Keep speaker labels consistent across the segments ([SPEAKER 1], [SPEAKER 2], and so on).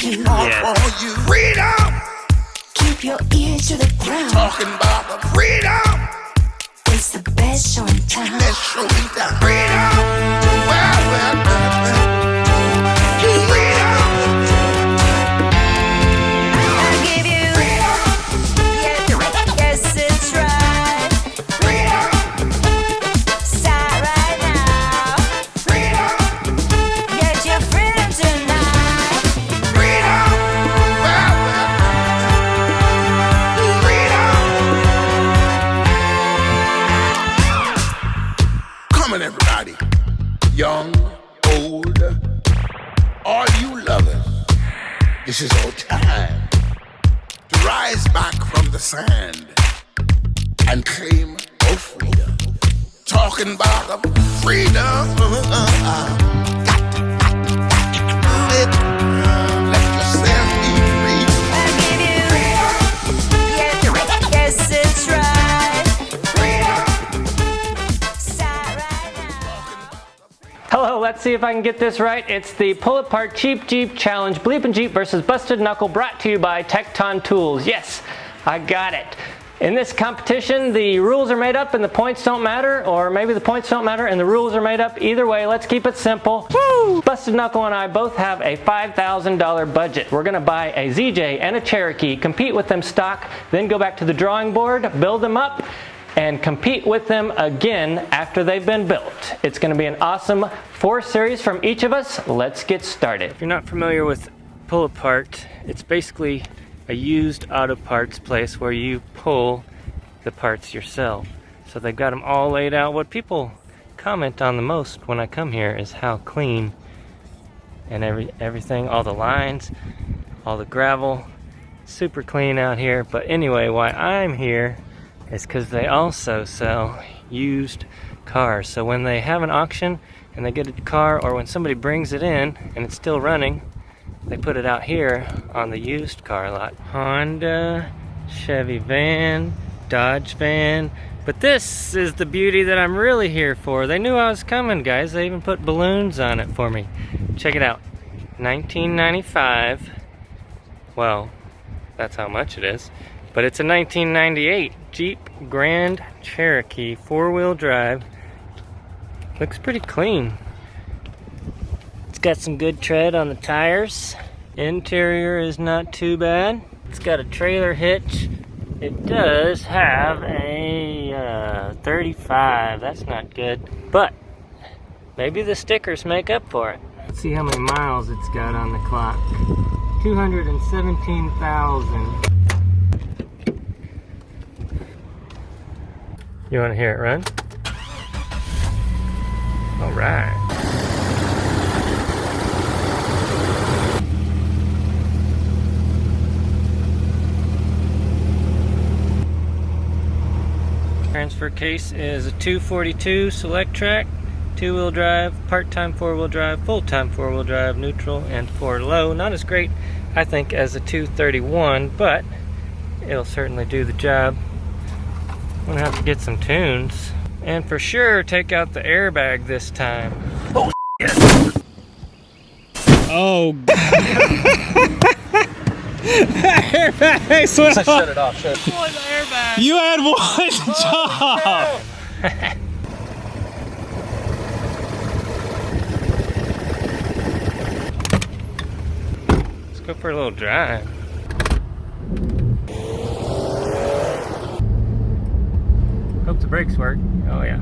[SPEAKER 1] you.
[SPEAKER 2] For you. Freedom!
[SPEAKER 1] Keep your ears to the ground.
[SPEAKER 2] Talking about the freedom!
[SPEAKER 1] It's the best show in town.
[SPEAKER 2] Let's show me that freedom! Well. Freedom!
[SPEAKER 1] I give you freedom. Yes, it's right.
[SPEAKER 2] Freedom!
[SPEAKER 1] Start right now.
[SPEAKER 2] Freedom!
[SPEAKER 1] Get your freedom tonight.
[SPEAKER 2] Freedom! Well. Freedom! Come on, everybody. Young, old, all you lovers. This is our time to rise back from the sand and claim our freedom. Talking about the freedom. Got to do it. Let yourself be free.
[SPEAKER 1] I give you yes, it's right.
[SPEAKER 2] Freedom.
[SPEAKER 1] Start right now.
[SPEAKER 3] Hello, let's see if I can get this right. It's the Pull Apart Cheap Jeep Challenge, BleepinJeep versus Busted Knuckle, brought to you by Tekton Tools. Yes, I got it. In this competition, the rules are made up and the points don't matter, or maybe the points don't matter and the rules are made up. Either way, let's keep it simple. Woo! Busted Knuckle and I both have a $5,000 budget. We're gonna buy a ZJ and a Cherokee, compete with them stock, then go back to the drawing board, build them up, and compete with them again after they've been built. It's gonna be an awesome 4 series from each of us. Let's get started. If you're not familiar with Pull Apart, it's basically a used auto parts place where you pull the parts yourself. So they've got them all laid out. What people comment on the most when I come here is how clean and everything, all the lines, all the gravel, super clean out here. But anyway, why I'm here is because they also sell used cars. So when they have an auction and they get a car, or when somebody brings it in and it's still running, they put it out here on the used car lot. Honda, Chevy van, Dodge van. But this is the beauty that I'm really here for. They knew I was coming, guys. They even put balloons on it for me. Check it out. 1995. Well, that's how much it is. But it's a 1998 Jeep Grand Cherokee 4-wheel drive. Looks pretty clean. It's got some good tread on the tires. Interior is not too bad. It's got a trailer hitch. It does have a 35. That's not good. But maybe the stickers make up for it. Let's see how many miles it's got on the clock. 217,000. You want to hear it run? All right. Transfer case is a 242 Select Track, 2-wheel drive, part-time 4-wheel drive, full-time 4-wheel drive, neutral, and 4 low. Not as great, I think, as a 231, but it'll certainly do the job. I'm gonna have to get some tunes, and for sure take out the airbag this time. Oh, yes. Oh. Airbag!
[SPEAKER 4] Shut it off. Shut it.
[SPEAKER 3] One airbag.
[SPEAKER 4] You had one job.
[SPEAKER 3] Let's go for a little drive. Hope the brakes work. Oh yeah.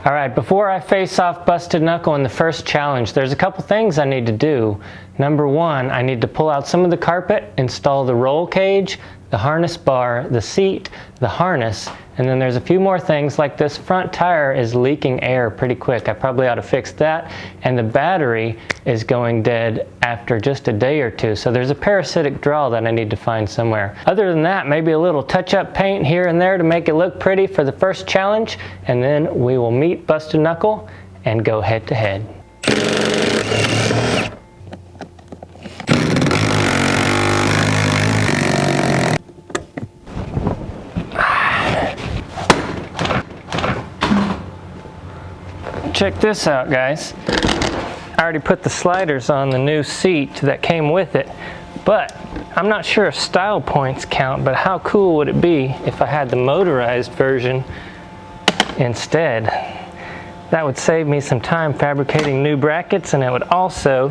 [SPEAKER 3] All right, before I face off Busted Knuckle in the first challenge, there's a couple things I need to do. Number one, I need to pull out some of the carpet, install the roll cage, the harness bar, the seat, the harness, and then there's a few more things like this front tire is leaking air pretty quick. I probably ought to fix that. And the battery is going dead after just a day or two. So there's a parasitic draw that I need to find somewhere. Other than that, maybe a little touch-up paint here and there to make it look pretty for the first challenge. And then we will meet Busted Knuckle and go head to head. Check this out, guys. I already put the sliders on the new seat that came with it, but I'm not sure if style points count, but how cool would it be if I had the motorized version instead? That would save me some time fabricating new brackets, and it would also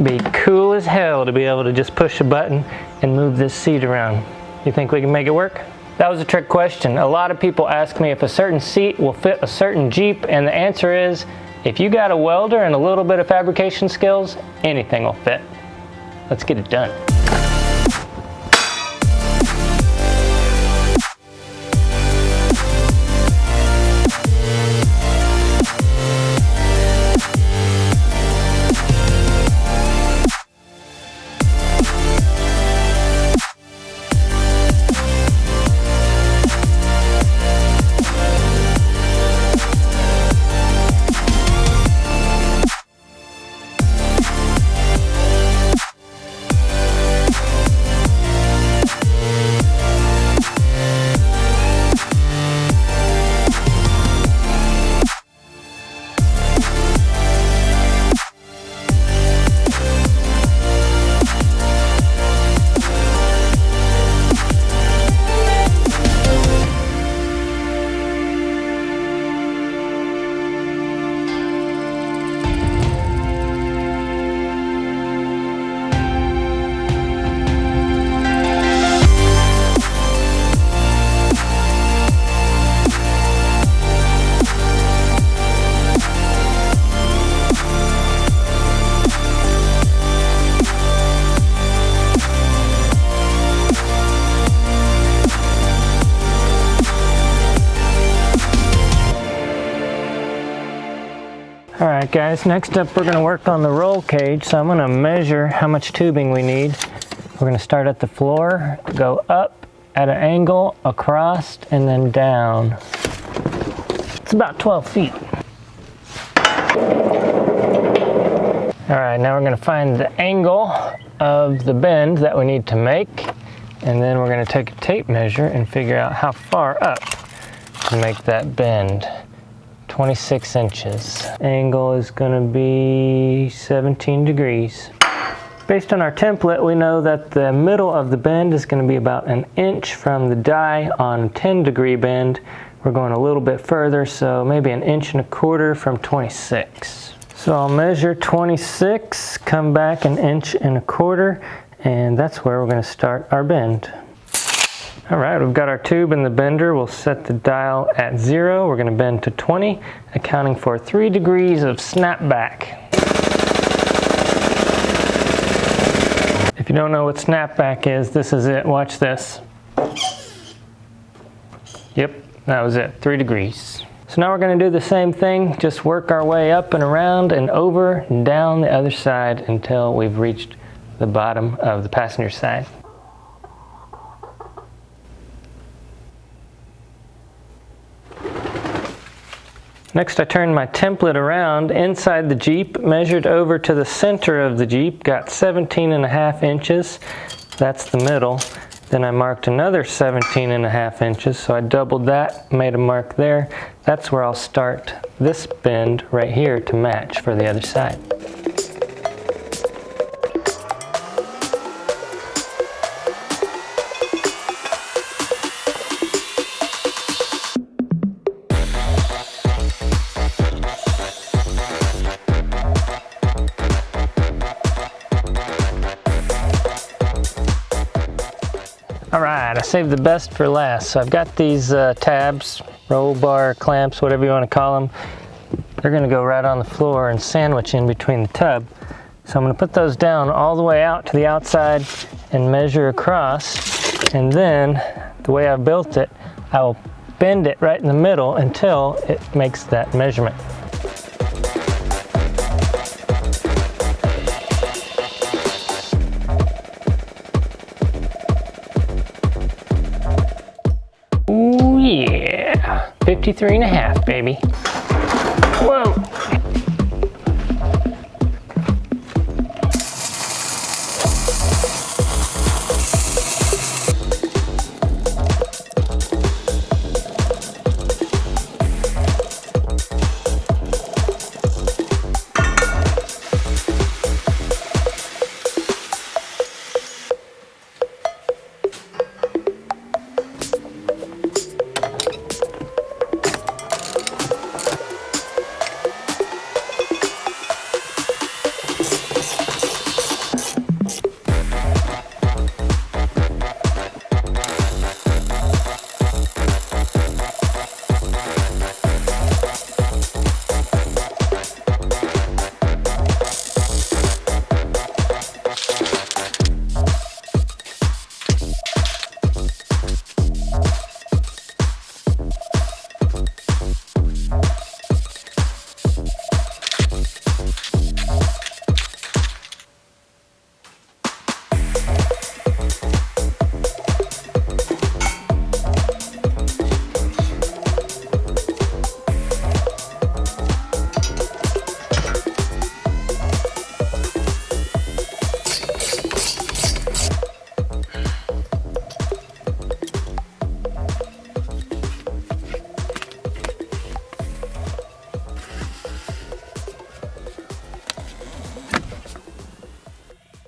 [SPEAKER 3] be cool as hell to be able to just push a button and move this seat around. You think we can make it work? That was a trick question. A lot of people ask me if a certain seat will fit a certain Jeep, and the answer is, if you got a welder and a little bit of fabrication skills, anything will fit. Let's get it done. Alright guys, next up we're going to work on the roll cage, so I'm going to measure how much tubing we need. We're going to start at the floor, go up at an angle, across, and then down. It's about 12 feet. Alright, now we're going to find the angle of the bend that we need to make, and then we're going to take a tape measure and figure out how far up to make that bend. 26 inches. Angle is going to be 17 degrees. Based on our template, we know that the middle of the bend is going to be about an inch from the die on a 10-degree bend. We're going a little bit further, so maybe an inch and a quarter from 26. So I'll measure 26, come back an inch and a quarter, and that's where we're going to start our bend. Alright, we've got our tube in the bender. We'll set the dial at 0. We're going to bend to 20, accounting for 3 degrees of snapback. If you don't know what snapback is, this is it. Watch this. Yep, that was it. 3 degrees. So now we're going to do the same thing, just work our way up and around and over and down the other side until we've reached the bottom of the passenger side. Next, I turned my template around inside the Jeep, measured over to the center of the Jeep, got 17.5 inches. That's the middle. Then I marked another 17.5 inches, so I doubled that, made a mark there. That's where I'll start this bend right here to match for the other side. Alright, I saved the best for last. So I've got these tabs, roll bar, clamps, whatever you want to call them. They're going to go right on the floor and sandwich in between the tub. So I'm going to put those down all the way out to the outside and measure across. And then the way I built it, I will bend it right in the middle until it makes that measurement. Ooh yeah, 53.5, baby. Whoa.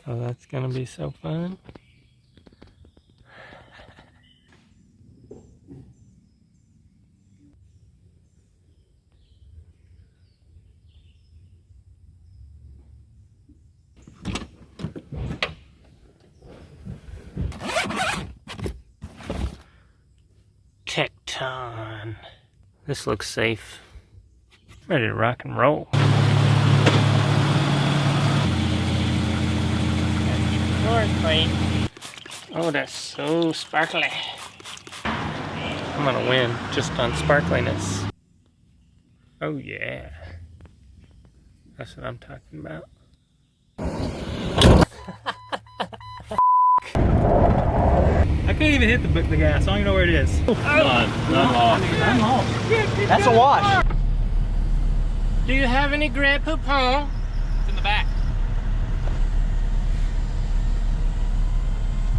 [SPEAKER 3] Oh, that's gonna be so fun. Tekton. This looks safe. Ready to rock and roll. Oh, that's so sparkly. I'm gonna win just on sparkliness. Oh yeah. That's what I'm talking about.
[SPEAKER 4] I can't even hit the gas. I don't even know where it is. None lost.
[SPEAKER 5] That's a wash.
[SPEAKER 3] Do you have any Grey Poupon?